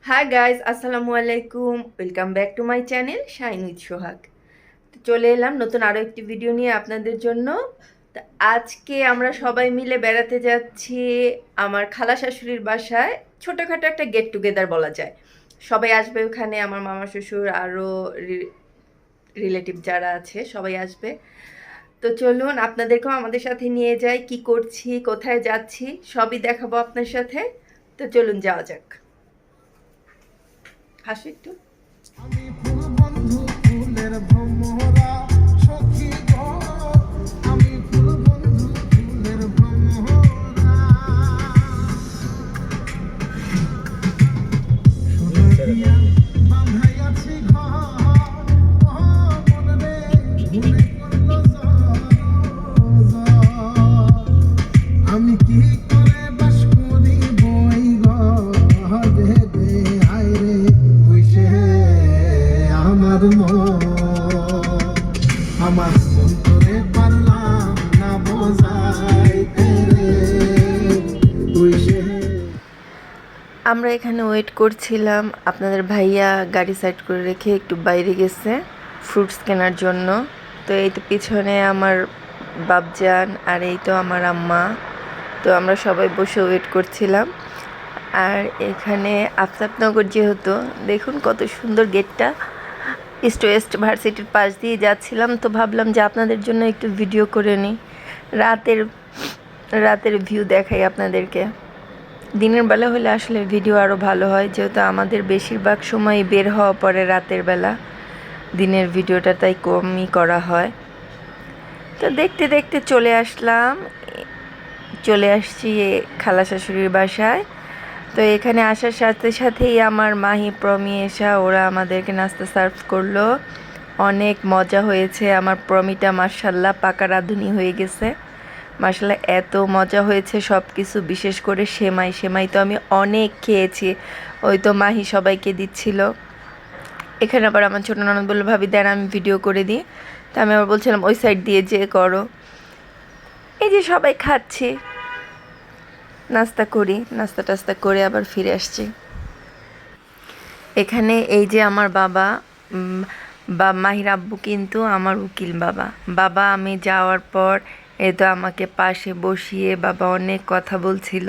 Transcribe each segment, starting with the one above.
High guys, আসসালামু আলাইকুম। Welcome back to my channel shine with Sohag. তো চলে এলাম নতুন আরও একটি ভিডিও নিয়ে আপনাদের জন্য। তো আজকে আমরা সবাই মিলে বেড়াতে যাচ্ছি আমার খালা শাশুড়ির বাসায়। ছোটোখাটো একটা গেট টুগেদার বলা যায়। সবাই আসবে ওখানে, আমার মামা শ্বশুর আরও রিলেটিভ যারা আছে সবাই আসবে। তো চলুন আপনাদেরকেও আমাদের সাথে নিয়ে যাই, কি করছি, কোথায় যাচ্ছি সবই দেখাবো আপনার সাথে। তো চলুন যাওয়া যাক। হাসি একটু। আমি ফুল বন্ধু ফুলের ভ্রমরা সখী গো আমি ফুল বন্ধু ফুলের ভ্রমরা সোনা দিয়া বাঁধাই আছি ঘর ও মন রে মনে করলো আমি কি করে বাস করি বই ঘরে দে আয় রে হইছে আমার মন আমার অন্তরে পারলাম না বোঝাইতে রে হইছে। আমরা এখানে ওয়েট করছিলাম, আপনাদের ভাইয়া গাড়ি সাইড করে রেখে একটু বাইরে গেছে ফ্রুটস কেনার জন্য। তো এই তো পিছনে আমার বাপজান আর এই তো আমার আম্মা। তো আমরা সবাই বসে ওয়েট করছিলাম। আর এখানে আফতাবনগর যেহেতু, দেখুন কত সুন্দর গেটটা। ইস্ট ওয়েস্ট ভার্সিটির পাশ দিয়ে যাচ্ছিলাম, তো ভাবলাম যে আপনাদের জন্য একটু ভিডিও করে নিই। রাতের রাতের ভিউ দেখাই আপনাদেরকে। দিনের বেলা হলে আসলে ভিডিও আরও ভালো হয়, যেহেতু আমাদের বেশিরভাগ সময় বের হওয়া পড়ে রাতের বেলা। দিনের ভিডিওটা তাই কমই করা হয়। তো দেখতে দেখতে চলে আসছি খালা শাশুড়ির বাসায়। তো এখানে আসার সাথে সাথেই আমার মাহি প্রমি এসা ওরা আমাদেরকে নাস্তা সার্ভ করলো। অনেক মজা হয়েছে। আমার প্রমিটা মাশাল্লাহ পাকা রাঁধুনি হয়ে গেছে। মাশাল্লাহ এত মজা হয়েছে সব কিছু, বিশেষ করে সেমাই। সেমাই তো আমি অনেক খেয়েছি। ওই তো মাহি সবাইকে দিচ্ছিল। এখানে আবার আমার ছোটো ননদ বললো, ভাবি দেন আমি ভিডিও করে দিই। তা আমি আবার বলছিলাম ওই সাইড দিয়ে যে করো। এই যে সবাই খাচ্ছে, নাস্তা করি, নাস্তা টাস্তা করে আবার ফিরে আসছি। এখানে এই যে আমার বাবা, মাহির আব্বু কিন্তু আমার উকিল বাবা। বাবা আমি যাওয়ার পর এই তো আমাকে পাশে বসিয়ে বাবা অনেক কথা বলছিল।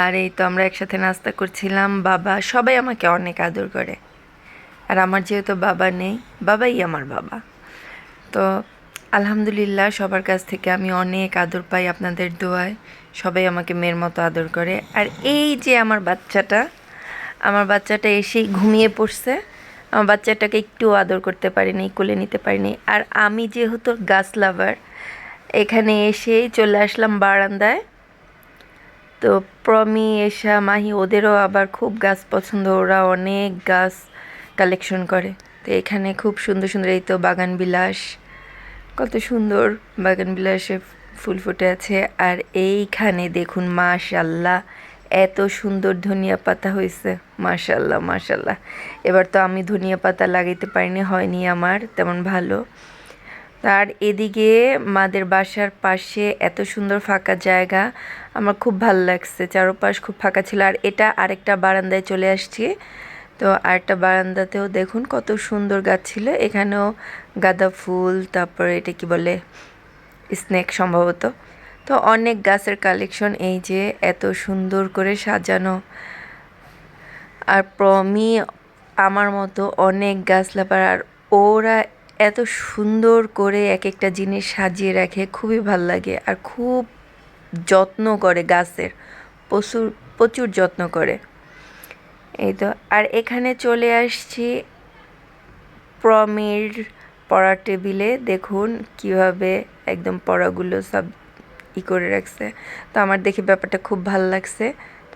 আর এই তো আমরা একসাথে নাস্তা করছিলাম। বাবা সবাই আমাকে অনেক আদর করে। আর আমার যেহেতু বাবা নেই, বাবাই আমার বাবা। তো আলহামদুলিল্লাহ সবার কাছ থেকে আমি অনেক আদর পাই আপনাদের দোয়ায়। সবাই আমাকে মেয়ের মতো আদর করে। আর এই যে আমার বাচ্চাটা এসেই ঘুমিয়ে পড়ছে। আমার বাচ্চাটাকে একটু আদর করতে পারিনি, কোলে নিতে পারিনি। আর আমি যেহেতু গাছ লাভার, এখানে এসেই চলে আসলাম বারান্দায়। তো প্রমি এসা মাহি ওদেরও আবার খুব গাছ পছন্দ, ওরা অনেক গাছ কালেকশন করে। তো এখানে খুব সুন্দর সুন্দর, এই তো বাগান বিলাস, কত সুন্দর বাগান বিলাসে ফুল ফুটে আছে। আর এইখানে দেখুন মাশাল্লাহ এত সুন্দর ধনিয়া পাতা হয়েছে। মাশাল্লাহ মাশাল্লাহ। এবার তো আমি ধনিয়া পাতা লাগাইতে পারিনি, হয়নি আমার তেমন ভালো। আর এদিকে মাদের বাসার পাশে এত সুন্দর ফাঁকা জায়গা, আমার খুব ভালো লাগছে। চারপাশ খুব ফাঁকা ছিল। আর এটা আরেকটা বারান্দায় চলে আসছি। তো আরেকটা বারান্দাতেও দেখুন কত সুন্দর গাছ ছিল। এখানেও গাঁদা ফুল, তারপরে এটা কি বলে, স্নেক সম্ভবত। তো অনেক গাছের কালেকশন, এই যে এত সুন্দর করে সাজানো। আর প্রমি আমার মতো অনেক গাছ লাভার, আর ওরা এত সুন্দর করে এক একটা জিনিস সাজিয়ে রাখে, খুবই ভাল লাগে। আর খুব যত্ন করে গাছের, প্রচুর প্রচুর যত্ন করে। এই তো। আর এখানে চলে আসছি প্রমির পড়ার টেবিলে। দেখুন কিভাবে একদম পড়াগুলো সব করে রাখছে। তো আমার দেখে ব্যাপারটা খুব ভালো লাগছে।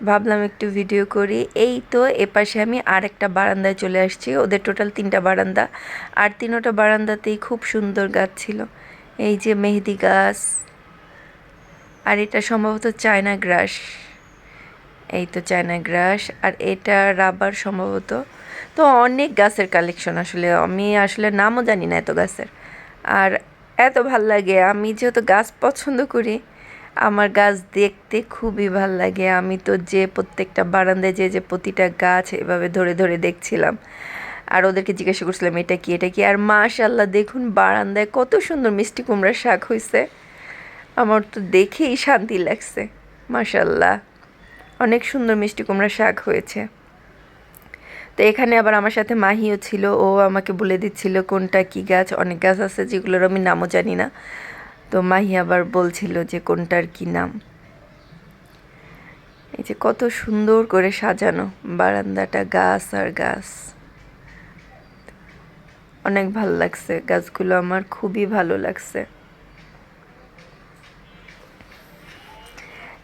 ভাবলাম একটু ভিডিও করি। এই তো এপাশে আমি আরেকটা বারান্দায় চলে আসছি। ওদের টোটাল 3টা বারান্দা, আর 3টা বারান্দাতেই খুব সুন্দর গাছ ছিল। এই যে মেহেদি গাছ, আর এটা সম্ভবত চায়না গ্রাস। এই তো চায়না গ্রাস, আর এটা রাবার সম্ভবত। তো অনেক গাছের কালেকশন, আসলে আমি আসলে নামও জানি না এত গাছের। আর এত ভাল লাগে, আমি যেহেতু গাছ পছন্দ করি, আমার গাছ দেখতে খুবই ভাল লাগে। আমি তো যে প্রত্যেকটা বারান্দায় যে প্রতিটা গাছ এভাবে ধরে ধরে দেখছিলাম, আর ওদেরকে জিজ্ঞাসা করছিলাম এটা কি এটা কি। আর মাশাল্লাহ দেখুন বারান্দায় কত সুন্দর মিষ্টি কুমড়ার শাক হয়েছে, আমার তো দেখেই শান্তি লাগছে। মাশাল্লাহ অনেক সুন্দর মিষ্টি কুমড়ার শাক হয়েছে। তো এখানে আবার আমার সাথে মাহিও ছিল, ও আমাকে বলে দিচ্ছিল কোনটা কি গাছ। অনেক গাছ আছে যেগুলোর আমি নামও জানি না, তো মাহি আবার বলছিল যে কোনটার কি নাম। এই যে কত সুন্দর করে সাজানো বারান্দাটা, গাছ আর গাছ, অনেক ভালো লাগছে গাছগুলো, আমার খুবই ভালো লাগছে।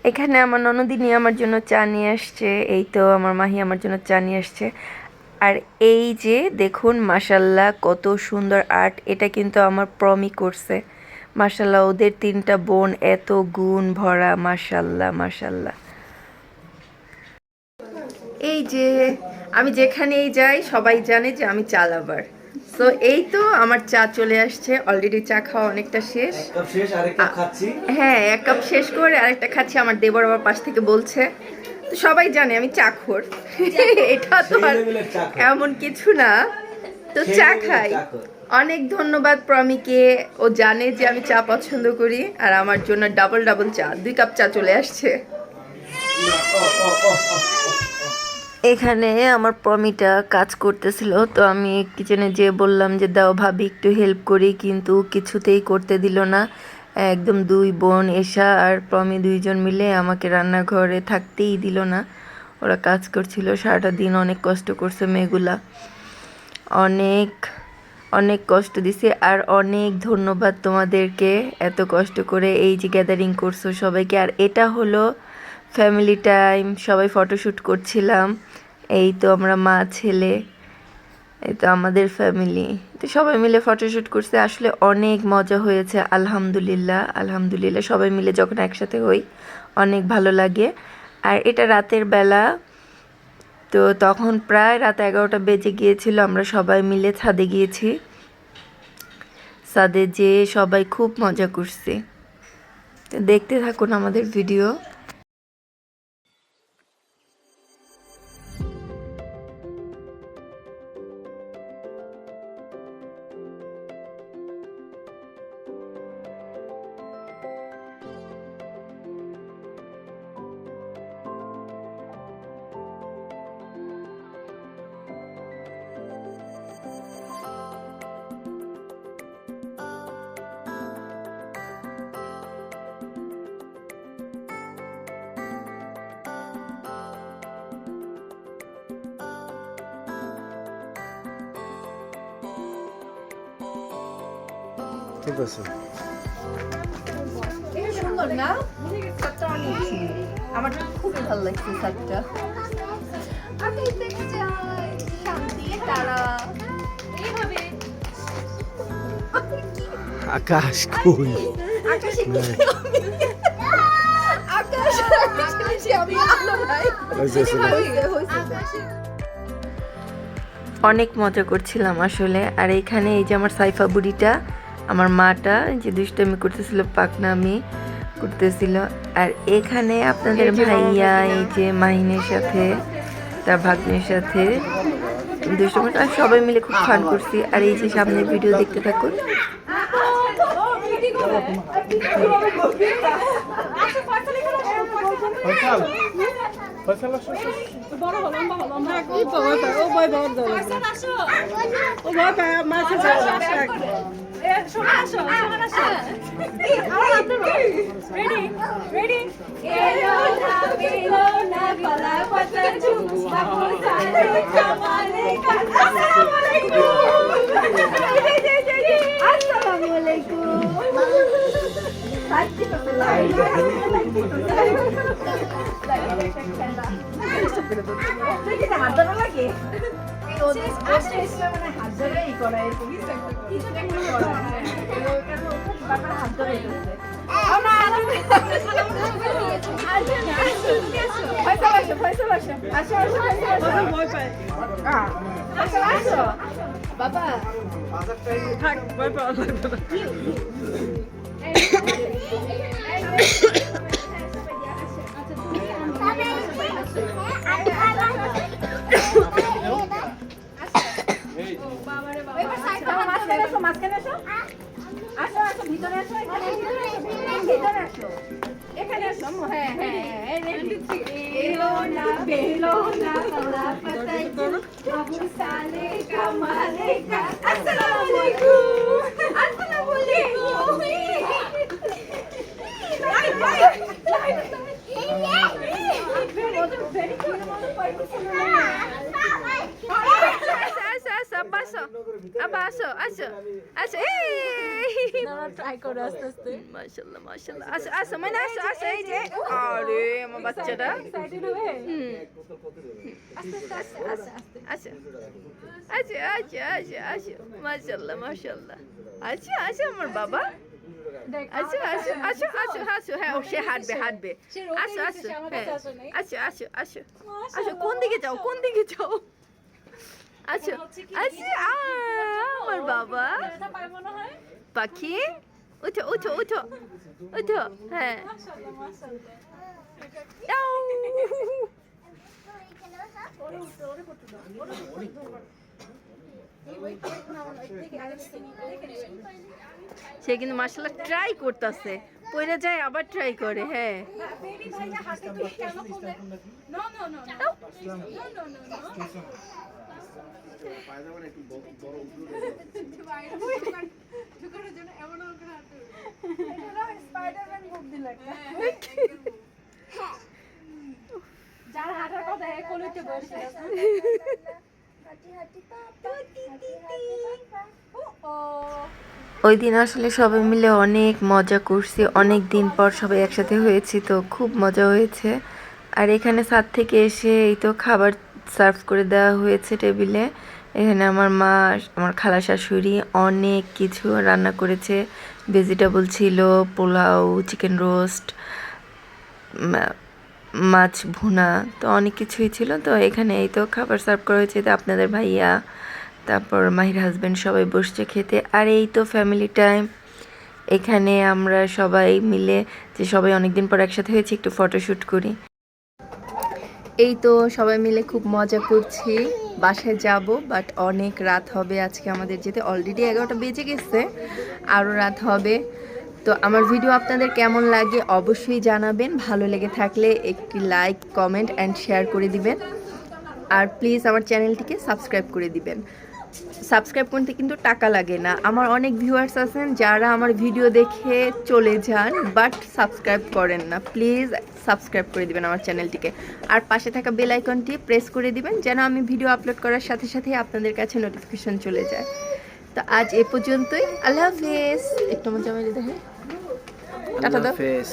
এখানে আমার ননদিনী আমার জন্য চা নিয়ে আসছে, এই তো আমার মাহি আমার জন্য চা নিয়ে আসছে। আর এই যে দেখুন মাশাল্লাহ কত সুন্দর আর্ট, এটা কিন্তু আমার প্রমি করছে। মাশাল্লাহ ওদের 3টা বোন এত গুণ ভরা, মাশাল্লাহ মাশাল্লাহ। এই যে আমি যেখানেই যাই সবাই জানে যে আমি চা লাভার। সো এই তো আমার চা চলে আসছে, অলরেডি চা খাওয়া অনেকটা শেষ। হ্যাঁ, 1 কাপ শেষ করে আরেকটা খাচ্ছি। আমার দেবর আবার পাশ থেকে বলছে, তো সবাই জানে আমি চাখোর, এটা তো আর এমন কিছু না, তো চা খাই। অনেক ধন্যবাদ প্রমিকে, ও জানে যে আমি চা পছন্দ করি, আর আমার জন্য ডাবল চা, 2 কাপ চা চলে আসছে। এখানে আমার প্রমিটা কাজ করতেছিল, তো আমি কিচেনে যেয়ে বললাম যে দাও ভাবি একটু হেল্প করি, কিন্তু কিছুতেই করতে দিল না। একদম 2 বোন এশা আর প্রমি 2 জন মিলে আমাকে রান্নাঘরে থাকতেই দিল না। ওরা কাজ করছিল সারাটা দিন, অনেক কষ্ট করছে মেয়েগুলা, অনেক অনেক কষ্ট দিছে। আর অনেক ধন্যবাদ তোমাদেরকে, এত কষ্ট করে এই যে গ্যাদারিং করছো সবাইকে। আর এটা হলো ফ্যামিলি টাইম, সবাই ফটোশ্যুট করছিলাম। এই তো আমরা মা ছেলে, এই তো আমাদের ফ্যামিলি, তো সবাই মিলে ফটোশ্যুট করছে। আসলে অনেক মজা হয়েছে, আলহামদুলিল্লাহ আলহামদুলিল্লাহ। সবাই মিলে যখন একসাথে হই অনেক ভালো লাগে। আর এটা রাতের বেলা, তো তখন প্রায় রাত 11টা বেজে গিয়েছিল। আমরা সবাই মিলে ছাদে গিয়েছি, ছাদে যেয়ে সবাই খুব মজা করছি। তো দেখতে থাকুন আমাদের ভিডিও। ঠিক আছে। সুন্দর না, ছাদটা অনেক সুন্দর, আমার খুবই ভালো লাগছে ছাদটা। আমি দেখতে চাই শান্তি তারা এইভাবে। আকাশ কই? আকাশে কি আকাশ আমি আলো নাই। অনেক মজা করছিলাম আসলে। আর এখানে এই যে আমার সাইফা বুড়িটা, আমার মাটা যে দুষ্টামি করতেছিল, পাকনামি করতেছিল। আর এখানে আপনাদের ভাইয়া এই যে মাহিনের সাথে তার ভাগ্নের সাথে দুষ্টামি, আর সবাই মিলে খুব ফান করছি। আর এই যে সামনে ভিডিও দেখতে থাকুন। বাবা থাক, ভয় পাওয়া লাগবে না। এখানে আসো আম্মু, হ্যাঁ হ্যাঁ হ্যাঁ ready? এলো না বেলো না কলা পাতাই আবু সালে কামালে কা আসসালামু আলাইকুম আসসালামু আলাইকুম লাইট লাইট লাইট ট্রাই করে আস্তে আস্তে মাশাআল্লাহ মাশাআল্লাহ আসো আসো মানে আসো আসো এই যে আরে আমার বাচ্চাটা এক্সাইটেড হয়ে আসো আসো আসো আসো আসো আসো মাশাআল্লাহ মাশাআল্লাহ আসো আসো আমার বাবা আসো আসো আসো আসো আসো হ্যাঁ ও সে হাঁটবে হাঁটবে আসো আসো হ্যাঁ আসো আসো আসো আসো কোন দিকে যাও কোন দিকে যাও আসো আসো আমার বাবা পায় মনে হয় পাখি উঠো উঠো উঠো উঠো হ্যাঁ মাশাআল্লাহ মাশাআল্লাহ যাও। সে কিন্তু মার্শাল্লাহ ট্রাই করতেছে পয়রা যায় আবার ট্রাই করে হ্যাঁ বেবি ভাইয়া হাতে তুই কেন খুলে no no no no no no ঢুকানোর জন্য এমন করে হাতে এটা স্পাইডারম্যান মুভ দিল একটা যার হাঁটার কথা এক কোলেতে বসে আছে ও ওই দিন আসলে সবাই মিলে অনেক মজা করছি অনেক দিন পর সবাই একসাথে হয়েছি তো খুব মজা হয়েছে আর এখানে ছাদ থেকে এসে এই তো খাবার সার্ভ করে দেওয়া হয়েছে টেবিলে এখানে আমার মা আমার খালা শাশুড়ি অনেক কিছু রান্না করেছে ভেজিটেবল ছিল পোলাও চিকেন রোস্ট মাছ ভুনা তো অনেক কিছুই ছিল তো এখানে এই তো খাবার সার্ভ করা হয়েছে তো আপনাদের ভাইয়া তারপর মাহির হাজব্যান্ড সবাই বসছে খেতে আর এই তো ফ্যামিলি টাইম এখানে আমরা সবাই মিলে যে সবাই অনেকদিন পর একসাথে হয়েছি একটু ফটোশ্যুট করি এই তো সবাই মিলে খুব মজা করছি বাসায় যাব বাট অনেক রাত হবে আজকে আমাদের যেতে অলরেডি 11টা বেজে গেছে আরও রাত হবে তো আমার ভিডিও আপনাদের কেমন লাগে অবশ্যই জানাবেন ভালো লেগে থাকলে একটি লাইক কমেন্ট অ্যান্ড শেয়ার করে দিবেন আর প্লিজ আমার চ্যানেলটিকে সাবস্ক্রাইব করে দিবেন সাবস্ক্রাইব করতে কিন্তু টাকা লাগে না আমার অনেক ভিউয়ার্স আছেন যারা আমার ভিডিও দেখে চলে যান বাট সাবস্ক্রাইব করেন না প্লিজ সাবস্ক্রাইব করে দিবেন আমার চ্যানেলটিকে আর পাশে থাকা বেল আইকনটি প্রেস করে দিবেন যেন আমি ভিডিও আপলোড করার সাথে সাথে আপনাদের কাছে নোটিফিকেশন চলে যায় তো আজ এ পর্যন্তই আল্লাহ হাফেজ একটু মজা মেরে দেখে টাটা দাও ফেস